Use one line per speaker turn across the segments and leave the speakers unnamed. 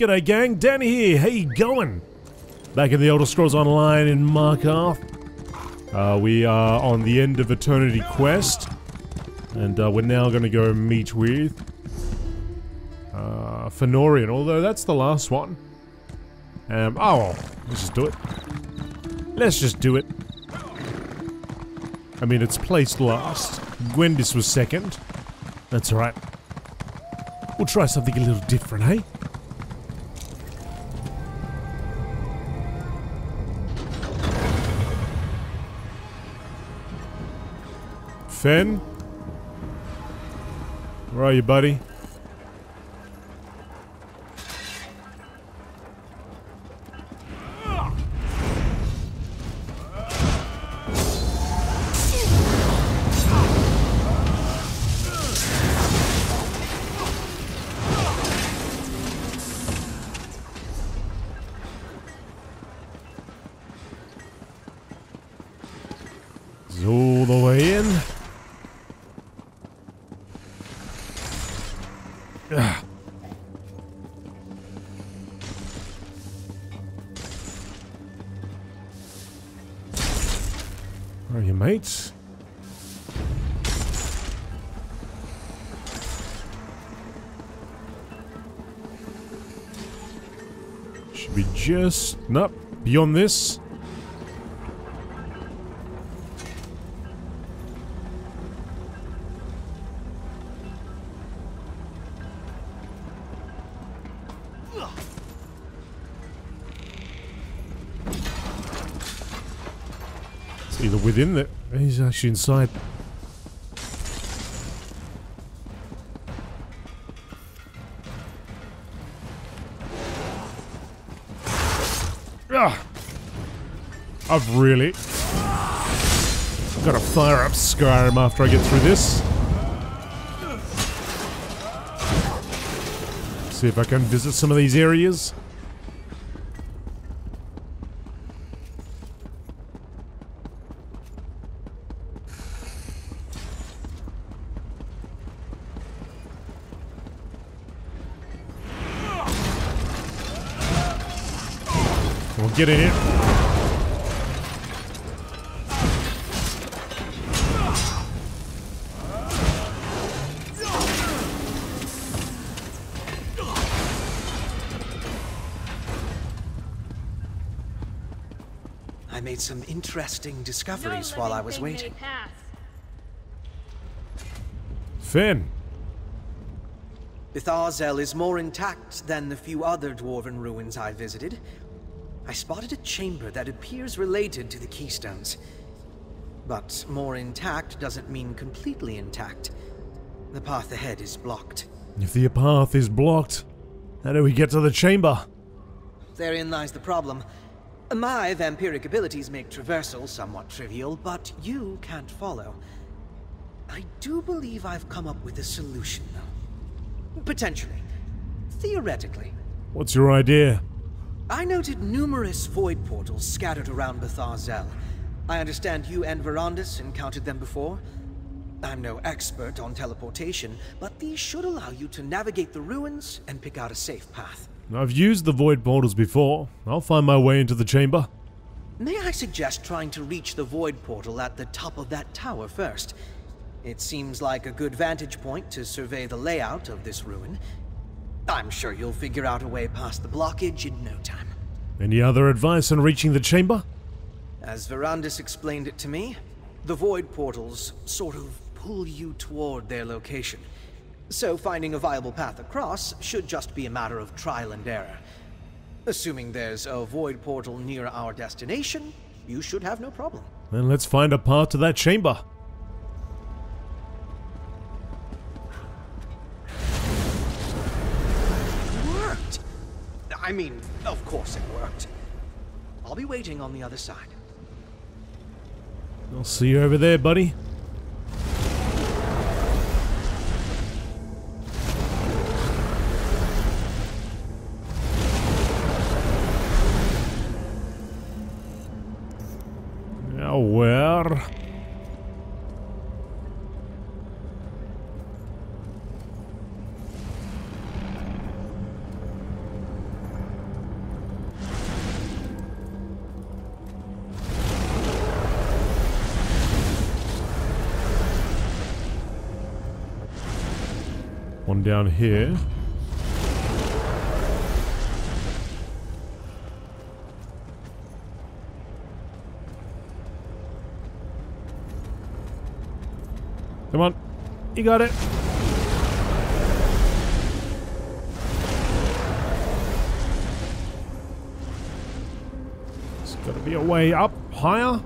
G'day gang, Dan here, how you going? Back in the Elder Scrolls Online in Markarth. We are on the end of Eternity Quest. And we're now going to go meet with Fenorian, although that's the last one. Oh, let's just do it. Let's just do it. I mean, it's placed last. Gwendis was second. That's alright. We'll try something a little different, hey? Fen? Where are you, buddy? It's all the way in. Where are you, mates? Should be just... nope, beyond this. Either within the... he's actually inside. I've really got to fire up Skyrim after I get through this. See if I can visit some of these areas. We'll get in here.
I made some interesting discoveries while I was waiting.
Fen.
Arkthzand is more intact than the few other dwarven ruins I visited. I spotted a chamber that appears related to the Keystones. But more intact doesn't mean completely intact. The path ahead is blocked.
If the path is blocked, how do we get to the chamber?
Therein lies the problem. My vampiric abilities make traversal somewhat trivial, but you can't follow. I do believe I've come up with a solution, though. Potentially. Theoretically.
What's your idea?
I noted numerous void portals scattered around Arkthzand. I understand you and Verandis encountered them before. I'm no expert on teleportation, but these should allow you to navigate the ruins and pick out a safe path.
I've used the void portals before. I'll find my way into the chamber.
May I suggest trying to reach the void portal at the top of that tower first? It seems like a good vantage point to survey the layout of this ruin. I'm sure you'll figure out a way past the blockage in no time.
Any other advice on reaching the chamber?
As Verandis explained it to me, the void portals sort of pull you toward their location. So finding a viable path across should just be a matter of trial and error. Assuming there's a void portal near our destination, you should have no problem.
Then let's find a path to that chamber.
I mean, of course it worked. I'll be waiting on the other side.
I'll see you over there, buddy. Now where? come down here. Come on. You got it. There's got to be a way up higher.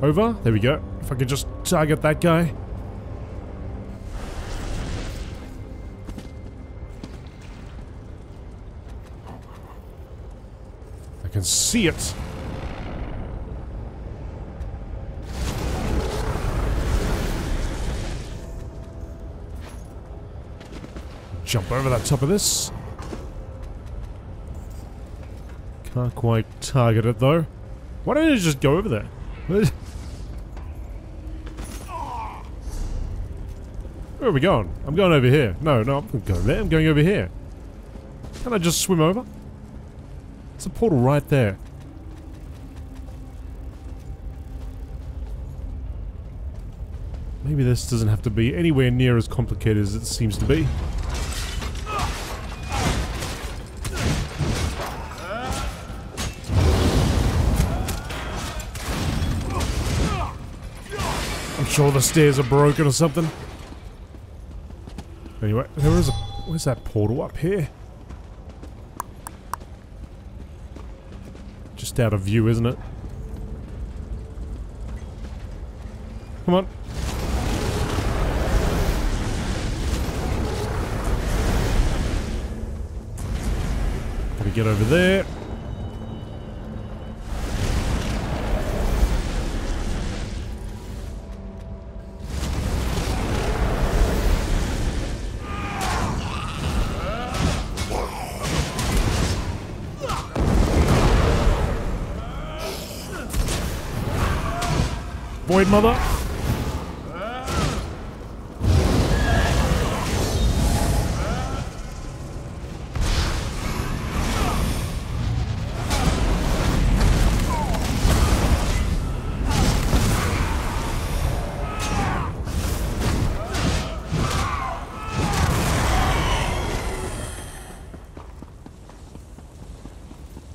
Over. There we go. If I could just target that guy. I can see it. Jump over the top of this. Can't quite target it though. Why don't you just go over there? Where are we going? I'm going over here. No, I'm not going there. I'm going over here. Can I just swim over? It's a portal right there. Maybe this doesn't have to be anywhere near as complicated as it seems to be. I'm sure the stairs are broken or something. Anyway, where's that portal up here? Just out of view, isn't it? Come on. Gotta get over there. Void Mother.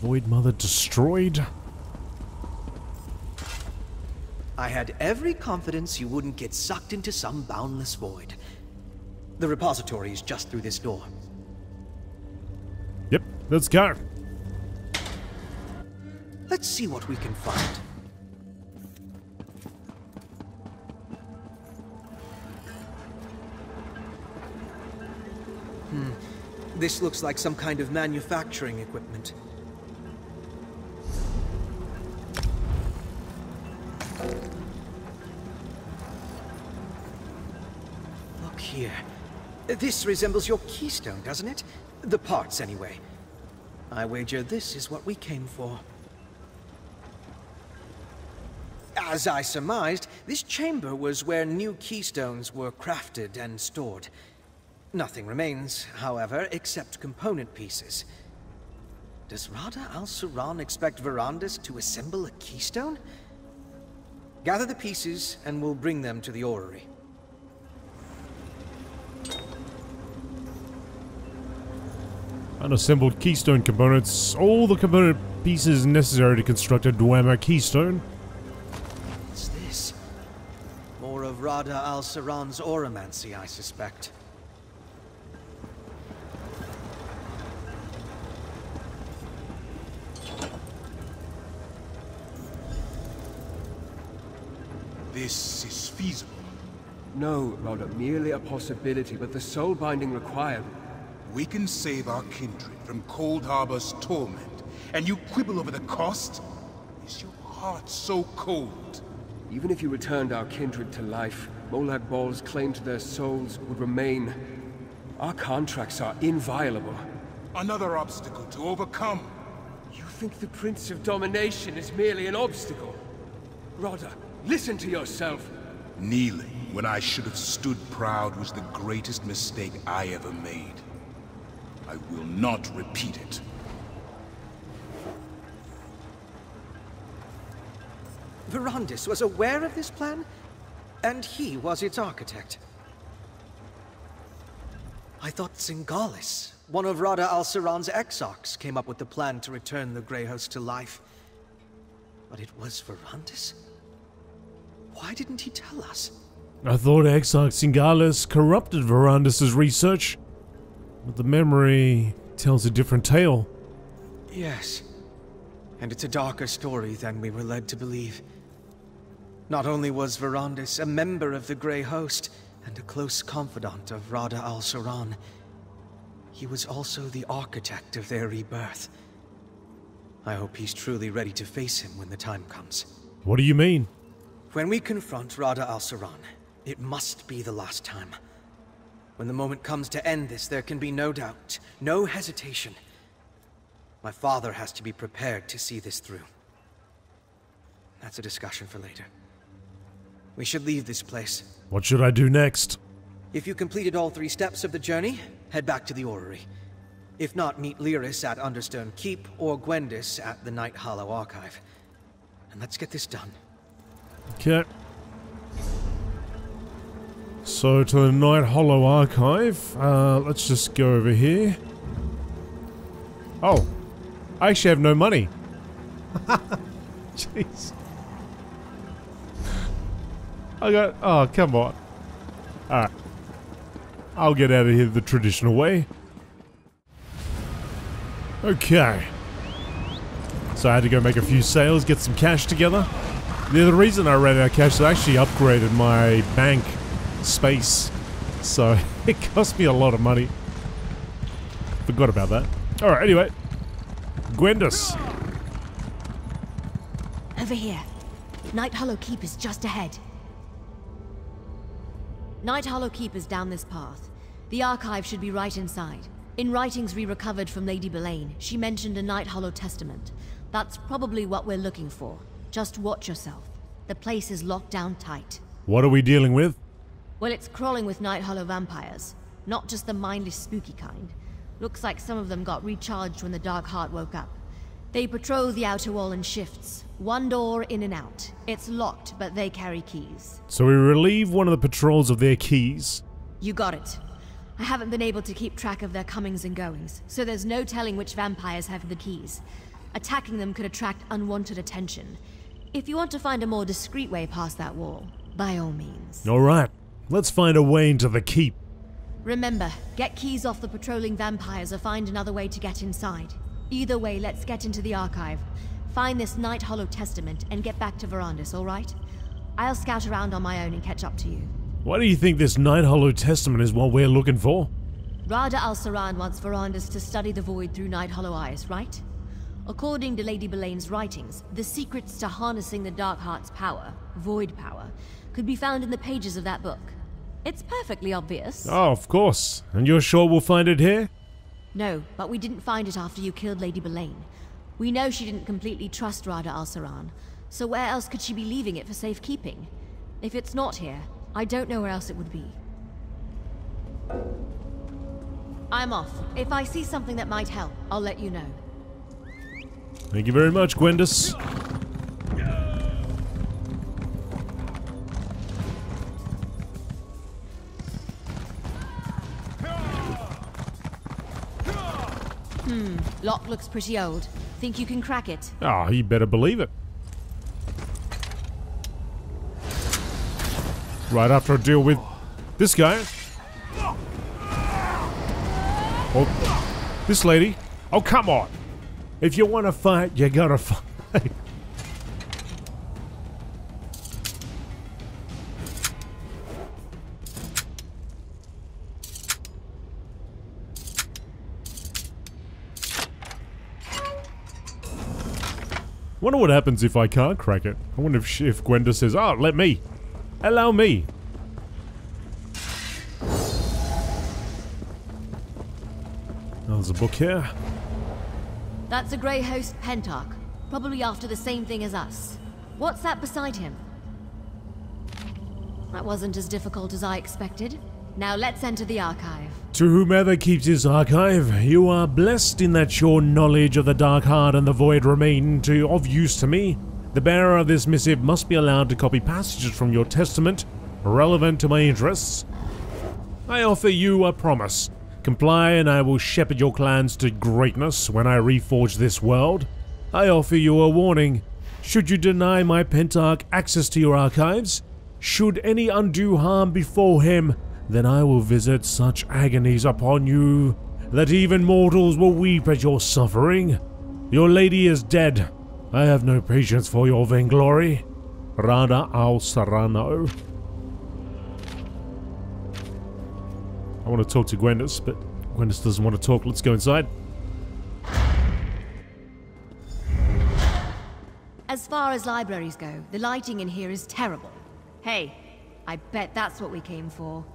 Void Mother destroyed.
I had every confidence you wouldn't get sucked into some boundless void. The repository is just through this door.
Yep, let's go.
Let's see what we can find. This looks like some kind of manufacturing equipment. Here. This resembles your keystone, doesn't it? The parts, anyway. I wager this is what we came for. As I surmised, this chamber was where new keystones were crafted and stored. Nothing remains, however, except component pieces. Does Rada al-Suran expect Verandis to assemble a keystone? Gather the pieces, and we'll bring them to the orrery.
Unassembled keystone components. All the component pieces necessary to construct a Dwemer keystone.
What's this? More of Rada al-Suran's oromancy, I suspect.
This is feasible.
No, rather merely a possibility, but the soul binding required.
We can save our kindred from Cold Harbor's torment, and you quibble over the cost? Is your heart so cold?
Even if you returned our kindred to life, Molag Bal's claim to their souls would remain. Our contracts are inviolable.
Another obstacle to overcome.
You think the Prince of Domination is merely an obstacle? Rada, listen to yourself.
Kneeling when I should have stood proud was the greatest mistake I ever made. I will not repeat it.
Verandis was aware of this plan, and he was its architect. I thought Singalis, one of Rada al-Saran's exarchs, came up with the plan to return the Grey Host to life. But it was Verandis? Why didn't he tell us?
I thought Exarch Singalis corrupted Verandis' research, but the memory tells a different tale.
Yes, and it's a darker story than we were led to believe. Not only was Verandis a member of the Grey Host and a close confidant of Rada al-Saran, he was also the architect of their rebirth. I hope he's truly ready to face him when the time comes.
What do you mean?
When we confront Rada al-Saran, it must be the last time. When the moment comes to end this, there can be no doubt, no hesitation. My father has to be prepared to see this through. That's a discussion for later. We should leave this place.
What should I do next?
If you completed all 3 steps of the journey, head back to the orrery. If not, meet Lyris at Understone Keep or Gwendis at the Night Hollow Archive. And let's get this done.
Okay. So to the Night Hollow Archive. Let's just go over here. Oh. I actually have no money. Jeez. I got... Oh, come on. Alright. I'll get out of here the traditional way. Okay. So I had to go make a few sales, get some cash together. The reason I ran out of cash is I actually upgraded my bank space. So it cost me a lot of money. Forgot about that. Alright, anyway. Gwendis.
Over here. Night Hollow Keep is just ahead. Night Hollow Keep is down this path. The archive should be right inside. In writings we recovered from Lady Belaine, she mentioned a Night Hollow testament. That's probably what we're looking for. Just watch yourself. The place is locked down tight.
What are we dealing with?
Well, it's crawling with Night Hollow vampires. Not just the mindless, spooky kind. Looks like some of them got recharged when the Dark Heart woke up. They patrol the outer wall in shifts. One door in and out. It's locked, but they carry keys.
So we relieve one of the patrols of their keys.
You got it. I haven't been able to keep track of their comings and goings, so there's no telling which vampires have the keys. Attacking them could attract unwanted attention. If you want to find a more discreet way past that wall, by all means.
Alright, let's find a way into the keep.
Remember, get keys off the patrolling vampires or find another way to get inside. Either way, let's get into the archive. Find this Night Hollow testament and get back to Verandis, alright? I'll scout around on my own and catch up to you.
Why do you think this Night Hollow testament is what we're looking for?
Rada al-Saran wants Verandis to study the void through Night Hollow eyes, right? According to Lady Belaine's writings, the secrets to harnessing the Dark Heart's power, void power, could be found in the pages of that book. It's perfectly obvious.
Oh, of course. And you're sure we'll find it here?
No, but we didn't find it after you killed Lady Belaine. We know she didn't completely trust Rada al-Saran, so where else could she be leaving it for safekeeping? If it's not here, I don't know where else it would be. I'm off. If I see something that might help, I'll let you know.
Thank you very much, Gwendis.
Lock looks pretty old. Think you can crack it?
Ah, you better believe it. Right after I deal with this guy. Oh, this lady. Oh, come on. If you want to fight, you gotta fight. Wonder what happens if I can't crack it. I wonder if Gwenda says, "Oh, let me. Allow me." Oh, there's a book here.
That's a Grey Host Pentarch. Probably after the same thing as us. What's that beside him? That wasn't as difficult as I expected. Now let's enter the archive.
To whomever keeps this archive, you are blessed in that your knowledge of the Dark Heart and the Void remain of use to me. The bearer of this missive must be allowed to copy passages from your testament relevant to my interests. I offer you a promise Comply and I will shepherd your clans to greatness when I reforge this world. I offer you a warning. Should you deny my Pentarch access to your archives, should any undue harm befall him, then I will visit such agonies upon you that even mortals will weep at your suffering. Your lady is dead. I have no patience for your vainglory. Rada al Serrano. I want to talk to Gwendis, but Gwendis doesn't want to talk. Let's go inside.
As far as libraries go, the lighting in here is terrible. Hey, I bet that's what we came for.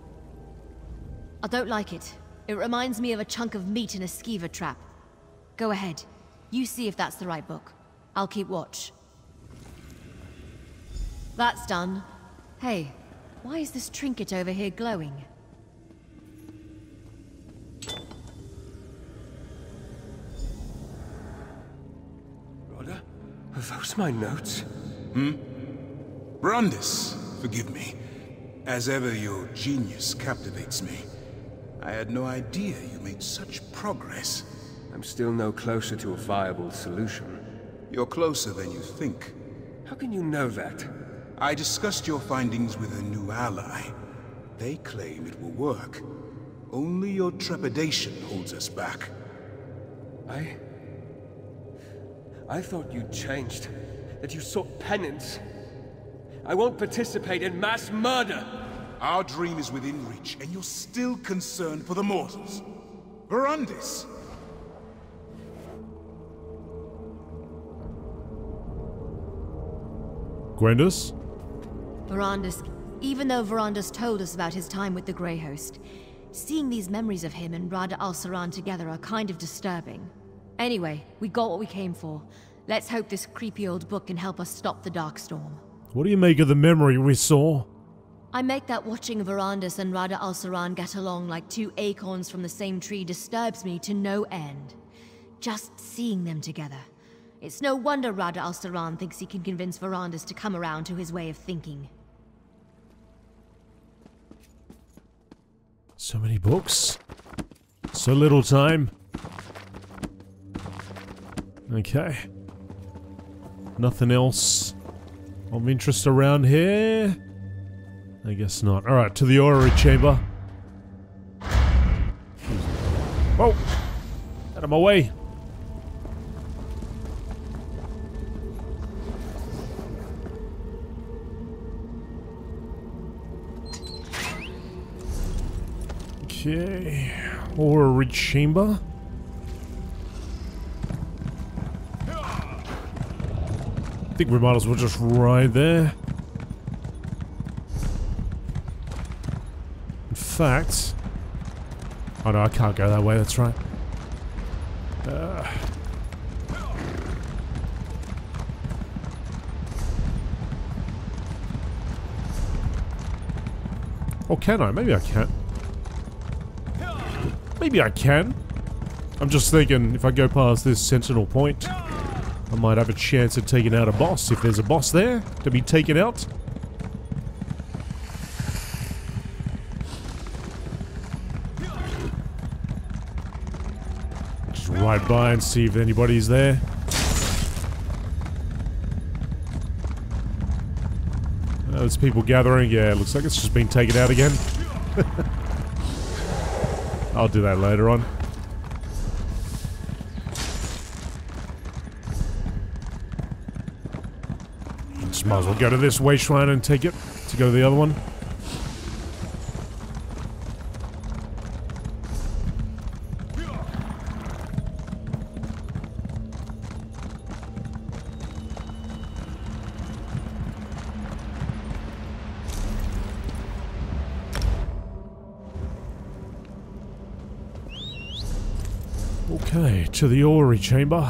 I don't like it. It reminds me of a chunk of meat in a skeever trap. Go ahead. You see if that's the right book. I'll keep watch. That's done. Hey, why is this trinket over here glowing?
Rodda? Are those my notes?
Brandis, forgive me. As ever, your genius captivates me. I had no idea you made such progress.
I'm still no closer to a viable solution.
You're closer than you think.
How can you know that?
I discussed your findings with a new ally. They claim it will work. Only your trepidation holds us back.
I thought you'd changed. That you sought penance. I won't participate in mass murder!
Our dream is within reach, and you're still concerned for the mortals. Verandis!
Gwendis?
Verandis. Even though Verandis told us about his time with the Grey Host, seeing these memories of him and Rada al-Saran together are kind of disturbing. Anyway, we got what we came for. Let's hope this creepy old book can help us stop the Darkstorm.
What do you make of the memory we saw?
I make that watching Verandis and Rada al-Saran get along like two acorns from the same tree disturbs me to no end. Just seeing them together. It's no wonder Rada al-Saran thinks he can convince Verandis to come around to his way of thinking.
So many books. So little time. Okay. Nothing else of interest around here? I guess not. Alright, to the orrery chamber. Whoa! Out of my way! Okay. Orrery chamber. I think we might as well just ride there. In fact... Oh no, I can't go that way, that's right. Or can I? Maybe I can't. Maybe I can. I'm just thinking, if I go past this sentinel point, I might have a chance of taking out a boss, if there's a boss there to be taken out. Just ride by and see if anybody's there. There's people gathering. Yeah, it looks like it's just been taken out again. I'll do that later on. Just might as well go to this way shrine and take it to go to the other one. Okay, to the orrery chamber.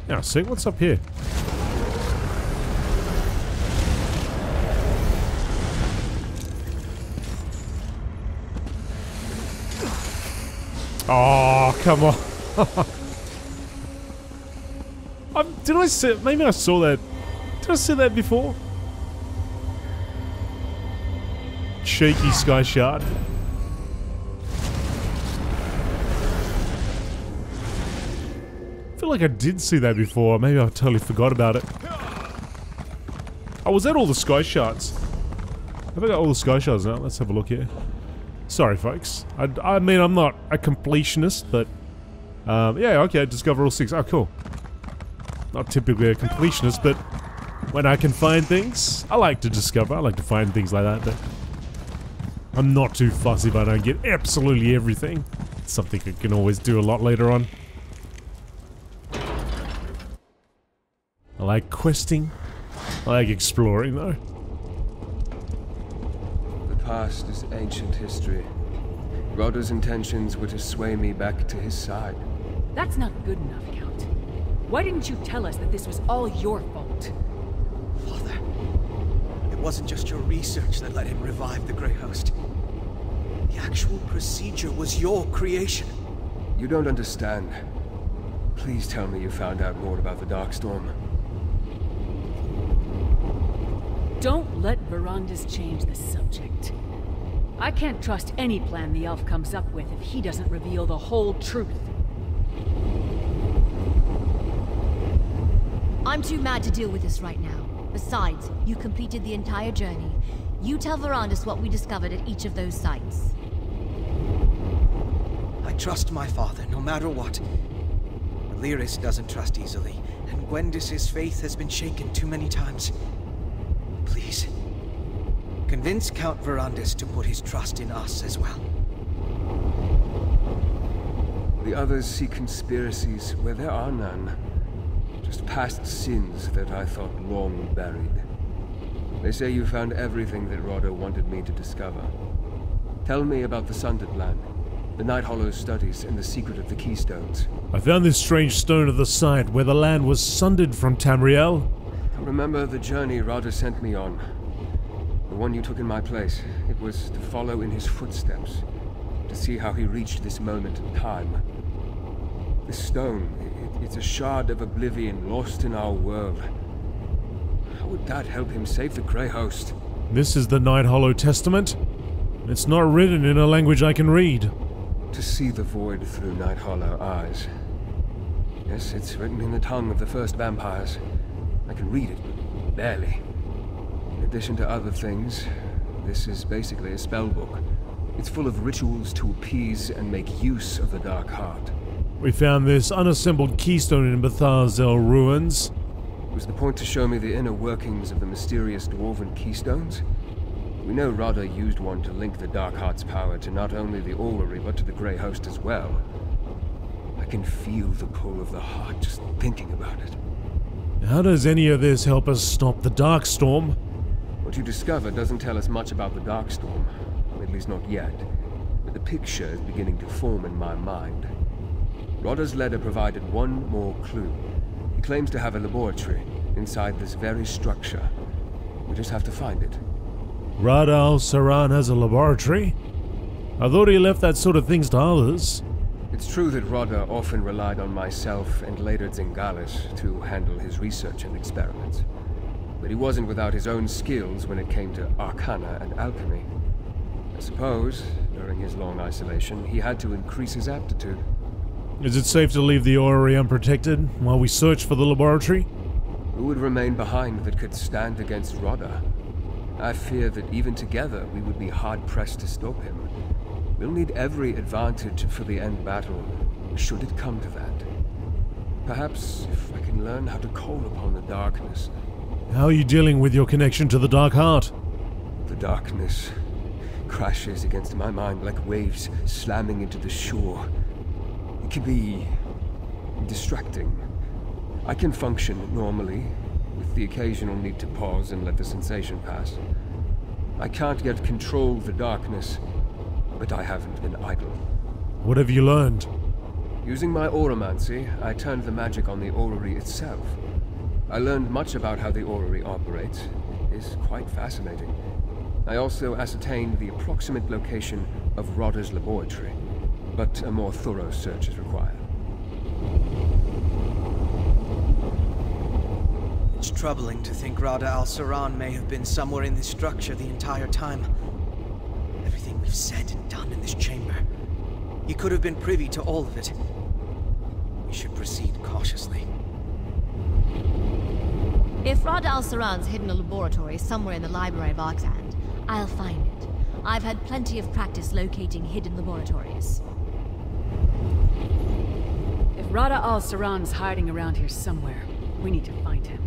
Now, see what's up here. Oh, come on. Did I see... Maybe I saw that. Did I see that before? Shaky Sky Shard. I feel like I did see that before. Maybe I totally forgot about it. Oh, was that all the Sky Shards? Have I got all the Sky Shards now? Let's have a look here. Sorry, folks. I mean, I'm not a completionist, but... yeah, okay, discover all 6. Oh, cool. Not typically a completionist, but... when I can find things, I like to discover. I like to find things like that, but... I'm not too fussy if I don't get absolutely everything. It's something I can always do a lot later on. I like questing. I like exploring, though.
The past is ancient history. Rodder's intentions were to sway me back to his side.
That's not good enough, Count. Why didn't you tell us that this was all your fault?
Father, it wasn't just your research that let him revive the Grey Host. The actual procedure was your creation.
You don't understand. Please tell me you found out more about the Darkstorm.
Don't let Verandis change the subject. I can't trust any plan the elf comes up with if he doesn't reveal the whole truth.
I'm too mad to deal with this right now. Besides, you completed the entire journey. You tell Verandis what we discovered at each of those sites.
I trust my father, no matter what. Lyris doesn't trust easily, and Gwendis' faith has been shaken too many times. Please, convince Count Verandis to put his trust in us as well.
The others see conspiracies where there are none. Just past sins that I thought long buried. They say you found everything that Rodder wanted me to discover. Tell me about the Sundered Land, the Night Hollow studies, and the secret of the Keystones.
I found this strange stone at the site where the land was sundered from Tamriel.
I remember the journey Rodder sent me on. The one you took in my place. It was to follow in his footsteps. To see how he reached this moment in time. This stone, it's a shard of oblivion lost in our world. How would that help him save the Grey Host?
This is the Night Hollow Testament. It's not written in a language I can read.
To see the void through Night Hollow eyes. Yes, it's written in the tongue of the first vampires. I can read it, but barely. In addition to other things, this is basically a spell book. It's full of rituals to appease and make use of the Dark Heart.
We found this unassembled keystone in Betharzel ruins.
Was the point to show me the inner workings of the mysterious dwarven keystones? We know Rodder used one to link the Dark Heart's power to not only the orrery, but to the Grey Host as well. I can feel the pull of the heart just thinking about it.
How does any of this help us stop the Darkstorm?
What you discover doesn't tell us much about the Darkstorm, at least not yet. But the picture is beginning to form in my mind. Rodder's letter provided one more clue. He claims to have a laboratory inside this very structure. We just have to find it.
Rada al-Saran has a laboratory? I thought he left that sort of things to others.
It's true that Rodder often relied on myself and later Zingalis to handle his research and experiments. But he wasn't without his own skills when it came to arcana and alchemy. I suppose, during his long isolation, he had to increase his aptitude.
Is it safe to leave the orrery unprotected while we search for the laboratory?
Who would remain behind that could stand against Rodder? I fear that even together we would be hard-pressed to stop him. We'll need every advantage for the end battle, should it come to that. Perhaps if I can learn how to call upon the darkness.
How are you dealing with your connection to the Dark Heart?
The darkness crashes against my mind like waves slamming into the shore. It can be distracting. I can function normally, with the occasional need to pause and let the sensation pass. I can't yet control the darkness, but I haven't been idle.
What have you learned?
Using my auramancy, I turned the magic on the orrery itself. I learned much about how the orrery operates. It is quite fascinating. I also ascertained the approximate location of Rodder's laboratory. but a more thorough search is required.
It's troubling to think Rada al-Saran may have been somewhere in this structure the entire time. Everything we've said and done in this chamber. He could have been privy to all of it. We should proceed cautiously.
If Rada al-Saran's hidden a laboratory somewhere in the library of Arkthzand, I'll find it. I've had plenty of practice locating hidden laboratories.
If Rada al-Saran's hiding around here somewhere, we need to find him.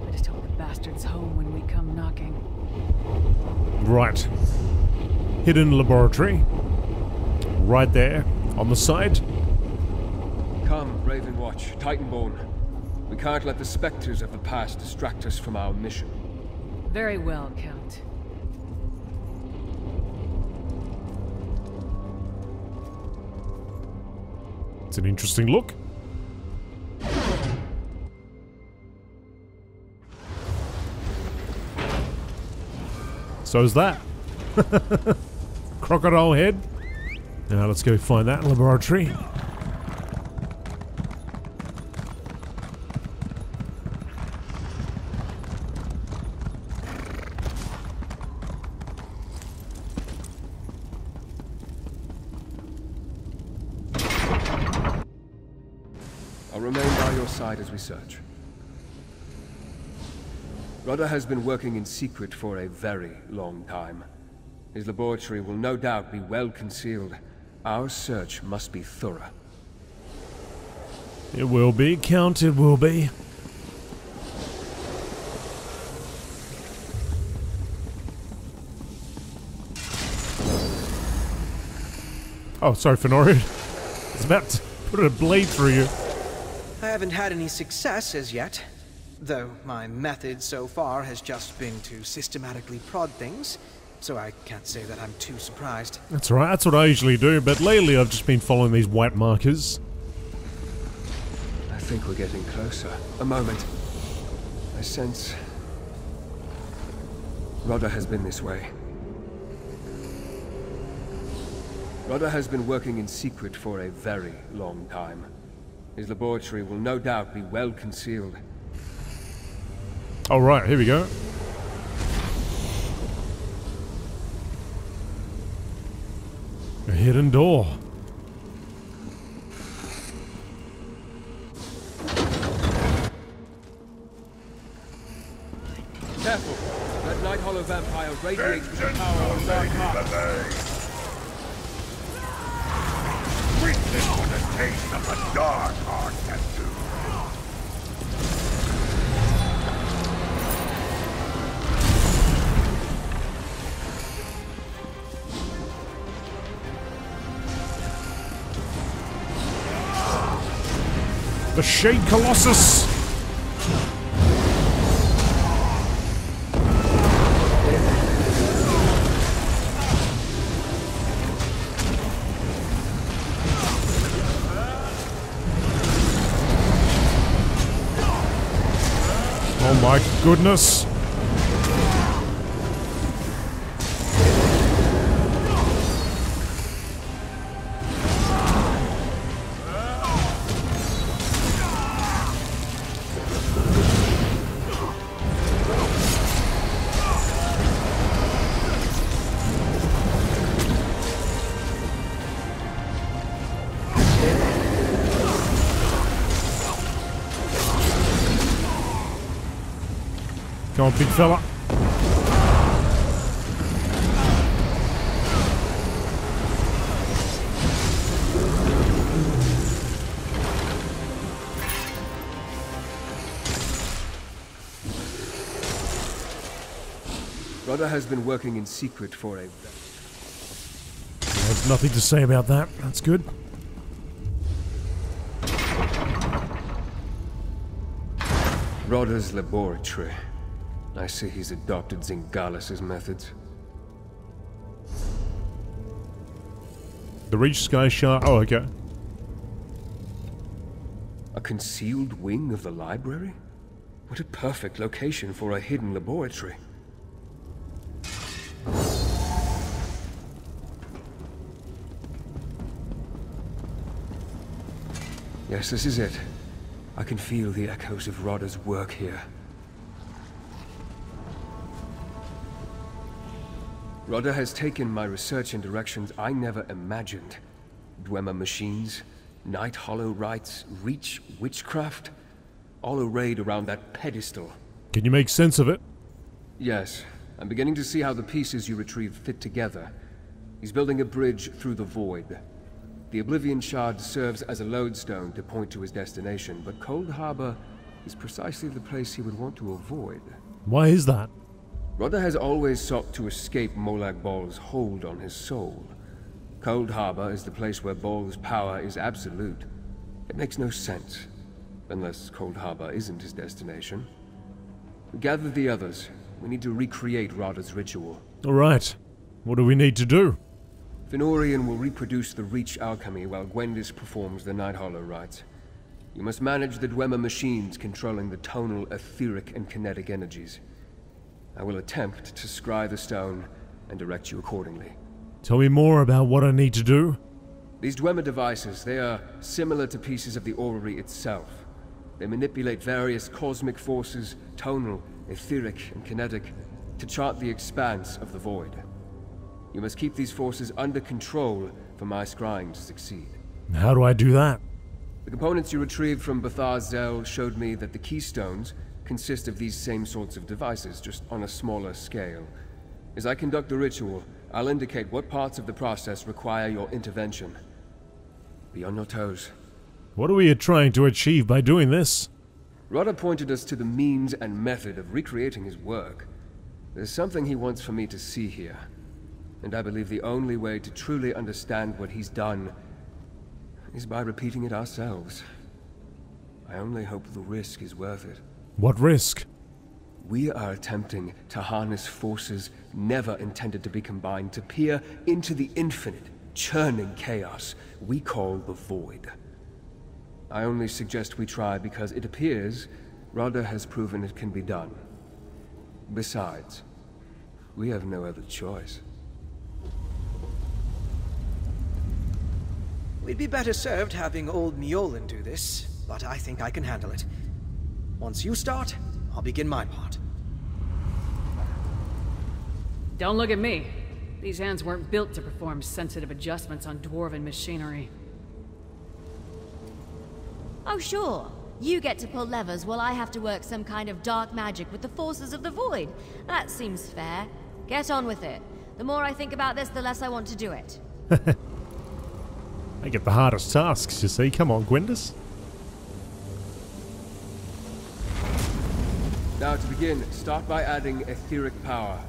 I just hope the bastard's home when we come knocking.
Right. Hidden laboratory. Right there, on the side.
Come, Raven Watch, Titanborn. We can't let the specters of the past distract us from our mission.
Very well, Count.
It's an interesting look. So's that. Crocodile head. Now let's go find that laboratory.
I'll remain by your side as we search. Rada has been working in secret for a very long time. His laboratory will no doubt be well concealed. Our search must be thorough.
It will be, Count, it will be. Oh, sorry, Fenorian. I was about to put a blade through you.
I haven't had any success as yet, though my method so far has just been to systematically prod things, so I can't say that I'm too surprised.
That's right, that's what I usually do, but lately I've just been following these white markers.
I think we're getting closer. A moment. I sense... Rada has been this way. Rada has been working in secret for a very long time. His laboratory will no doubt be well concealed.
All right, here we go. A hidden door.
Careful! That Night Hollow vampire radiates with the power of Dark Heart.
Witness what a taste of the Dark Heart can do.
The Shade Colossus! Oh my goodness! Come on, big fella.
Rada has been working in secret for a...
There's nothing to say about that. That's good.
Rada's laboratory. I see he's adopted Zingalis's methods.
The Reach Sky Shard. Oh, okay.
A concealed wing of the library? What a perfect location for a hidden laboratory. Yes, this is it. I can feel the echoes of Rodda's work here. Rodda has taken my research in directions I never imagined. Dwemer machines, Night Hollow rites, Reach witchcraft, all arrayed around that pedestal.
Can you make sense of it?
Yes. I'm beginning to see how the pieces you retrieved fit together. He's building a bridge through the void. The Oblivion Shard serves as a lodestone to point to his destination, but Cold Harbor is precisely the place he would want to avoid.
Why is that?
Rodda has always sought to escape Molag Bol's hold on his soul. Cold Harbor is the place where Bol's power is absolute. It makes no sense, unless Cold Harbor isn't his destination. Gather the others. We need to recreate Rodda's ritual.
Alright. What do we need to do?
Fenorian will reproduce the Reach alchemy while Gwendis performs the Night Hollow rites. You must manage the Dwemer machines controlling the tonal, etheric, and kinetic energies. I will attempt to scry the stone and direct you accordingly.
Tell me more about what I need to do.
These Dwemer devices, they are similar to pieces of the orrery itself. They manipulate various cosmic forces, tonal, etheric, and kinetic, to chart the expanse of the void. You must keep these forces under control for my scrying to succeed.
How do I do that?
The components you retrieved from Bathar Zel showed me that the keystones consist of these same sorts of devices, just on a smaller scale. As I conduct the ritual, I'll indicate what parts of the process require your intervention. Be on your toes.
What are we trying to achieve by doing this?
Rodda pointed us to the means and method of recreating his work. There's something he wants for me to see here. And I believe the only way to truly understand what he's done is by repeating it ourselves. I only hope the risk is worth it.
What risk?
We are attempting to harness forces never intended to be combined to peer into the infinite, churning chaos we call the Void. I only suggest we try because it appears Rodda has proven it can be done. Besides, we have no other choice.
We'd be better served having old Mjolnir do this, but I think I can handle it. Once you start, I'll begin my part.
Don't look at me. These hands weren't built to perform sensitive adjustments on dwarven machinery.
Oh sure, you get to pull levers while I have to work some kind of dark magic with the forces of the void. That seems fair. Get on with it. The more I think about this, the less I want to do it.
I get the hardest tasks, you see. Come on, Gwendis.
Now to begin, start by adding etheric power.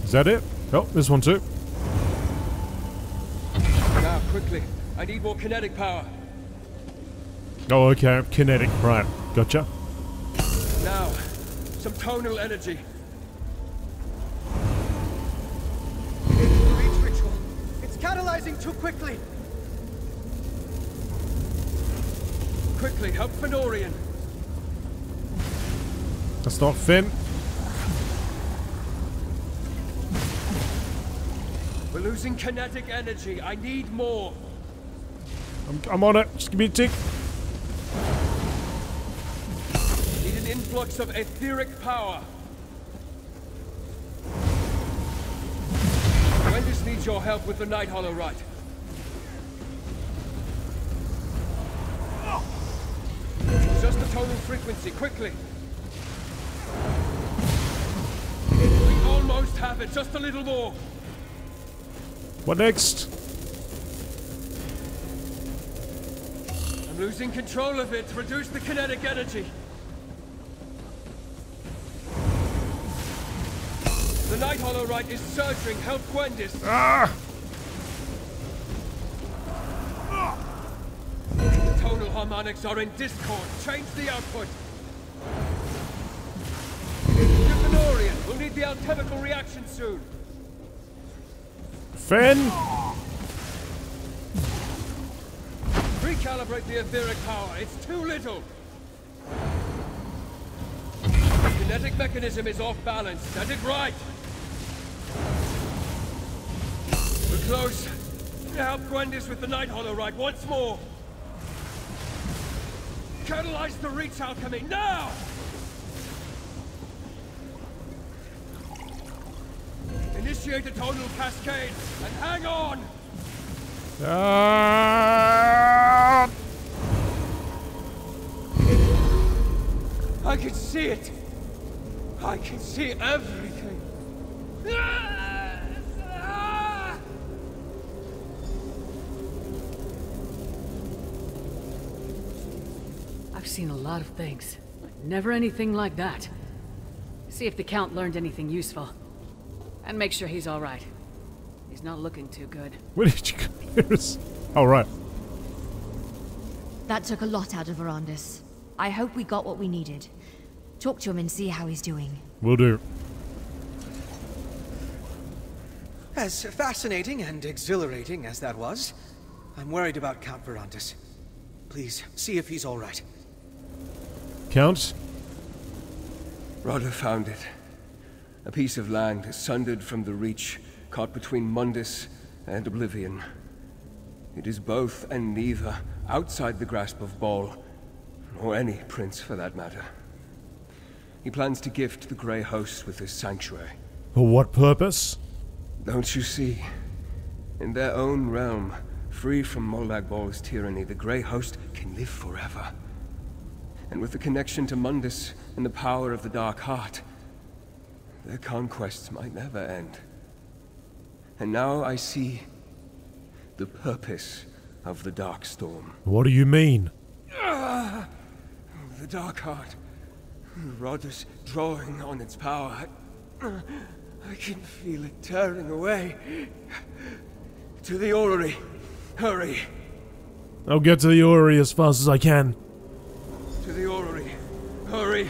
Is that it? Oh, this one too.
Now, quickly. I need more kinetic power.
Oh, okay. Kinetic. Right. Gotcha.
Now, some tonal energy.
Reach ritual. It's catalyzing too quickly.
Quickly, help Fenorian.
That's not Finn.
We're losing kinetic energy. I need more.
I'm on it. Just give me a tick.
Need an influx of etheric power. Gwendis needs your help with the Night Hollow rite. Just the tonal frequency, quickly. We almost have it, just a little more.
What next?
I'm losing control of it. Reduce the kinetic energy. The Night Hollow rite is surging. Help Gwendis.
Ah!
The tonal harmonics are in discord. Change the output. Fenorian, we'll need the alchemical reaction soon.
Fen!
Recalibrate the etheric power. It's too little. The kinetic mechanism is off balance. Set it right. We're close. Help Gwendis with the Night Hollow right once more. Catalyze the Reach alchemy now! Initiate a tonal cascade and hang on! I can see it! I can see everything!
I've seen a lot of things, but never anything like that. See if the Count learned anything useful. And make sure he's alright. He's not looking too good.
Where did you go? Oh, right.
That took a lot out of Verandis. I hope we got what we needed. Talk to him and see how he's doing.
Will do.
As fascinating and exhilarating as that was, I'm worried about Count Verandis. Please, see if he's alright.
Count?
Rodda found it. A piece of land sundered from the Reach, caught between Mundus and Oblivion. It is both and neither, outside the grasp of Bhaal, or any prince for that matter. He plans to gift the Grey Host with his sanctuary.
For what purpose?
Don't you see? In their own realm, free from Molag Baal's tyranny, the Grey Host can live forever. And with the connection to Mundus and the power of the Dark Heart, their conquests might never end. And now I see the purpose of the Dark Storm.
What do you mean?
The Dark Heart. Rodda's drawing on its power. I can feel it tearing away. To the orrery. Hurry.
I'll get to the orrery as fast as I can.
To the orrery. Hurry.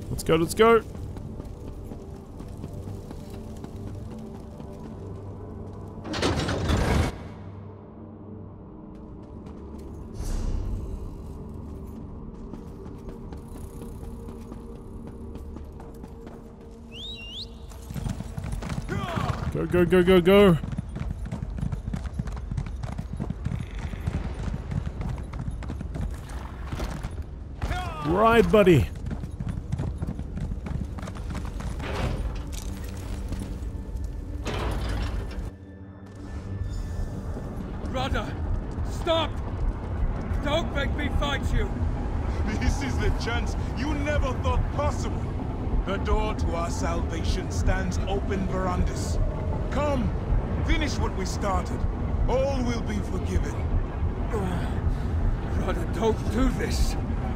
Let's go, let's go. Go, go, go, go, go. Right, buddy.
Rodda, stop! Don't make me fight you!
This is the chance you never thought possible. The door to our salvation stands open, Verandis. Come, finish what we started. All will be forgiven.
Rodda, don't do this!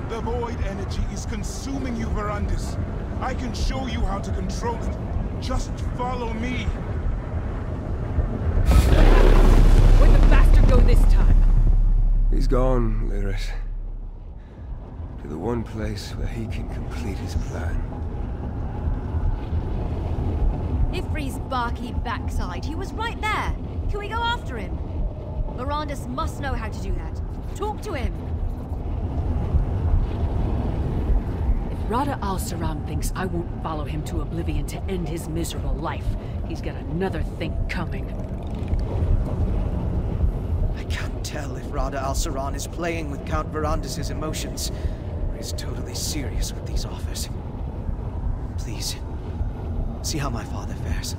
The void energy is consuming you, Verandis. I can show you how to control it. Just follow me.
Where'd the bastard go this time?
He's gone, Lyris. To the one place where he can complete his plan.
Ifri's barky backside. He was right there. Can we go after him? Verandis must know how to do that. Talk to him.
If Rodda al-Saran thinks I won't follow him to Oblivion to end his miserable life, he's got another thing coming.
I can't tell if Rodda al-Saran is playing with Count Verandis' emotions, or is totally serious with these offers. Please, see how my father fares.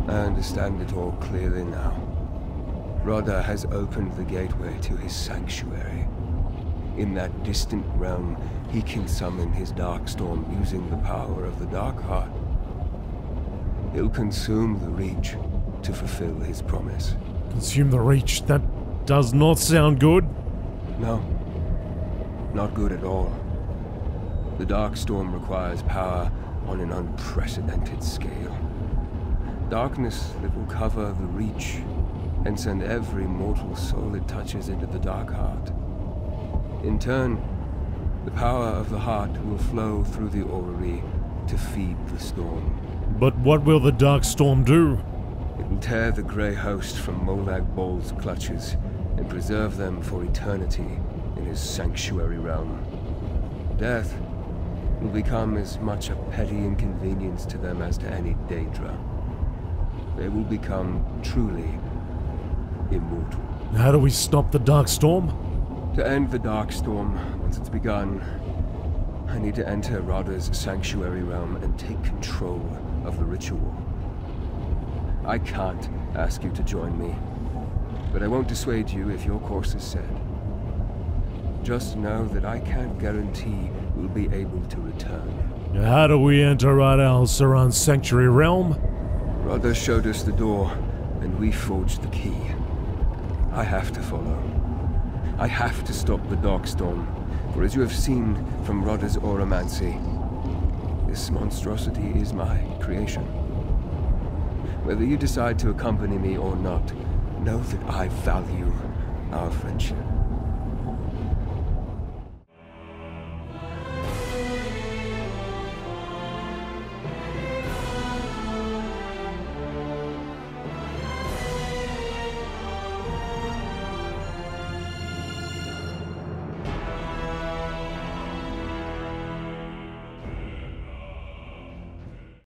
I understand it all clearly now. Rodda has opened the gateway to his sanctuary. In that distant realm, he can summon his dark storm using the power of the Dark Heart. He'll consume the Reach to fulfill his promise.
Consume the Reach? That does not sound good.
No, not good at all. The Dark Storm requires power on an unprecedented scale. Darkness that will cover the Reach and send every mortal soul it touches into the Dark Heart. In turn, The power of the heart will flow through the orrery to feed the storm.
But what will the Dark Storm do?
It will tear the Grey Host from Molag Bol's clutches and preserve them for eternity in his sanctuary realm. Death will become as much a petty inconvenience to them as to any Daedra. They will become truly immortal.
How do we stop the Dark Storm?
To end the Dark Storm, once it's begun, I need to enter Radha's sanctuary realm and take control of the ritual. I can't ask you to join me, but I won't dissuade you if your course is set. Just know that I can't guarantee we'll be able to return.
How do we enter Arkthzand's sanctuary realm?
Radha showed us the door, and we forged the key. I have to follow. I have to stop the Darkstorm, for as you have seen from Radha's auramancy, this monstrosity is my creation. Whether you decide to accompany me or not, know that I value our friendship.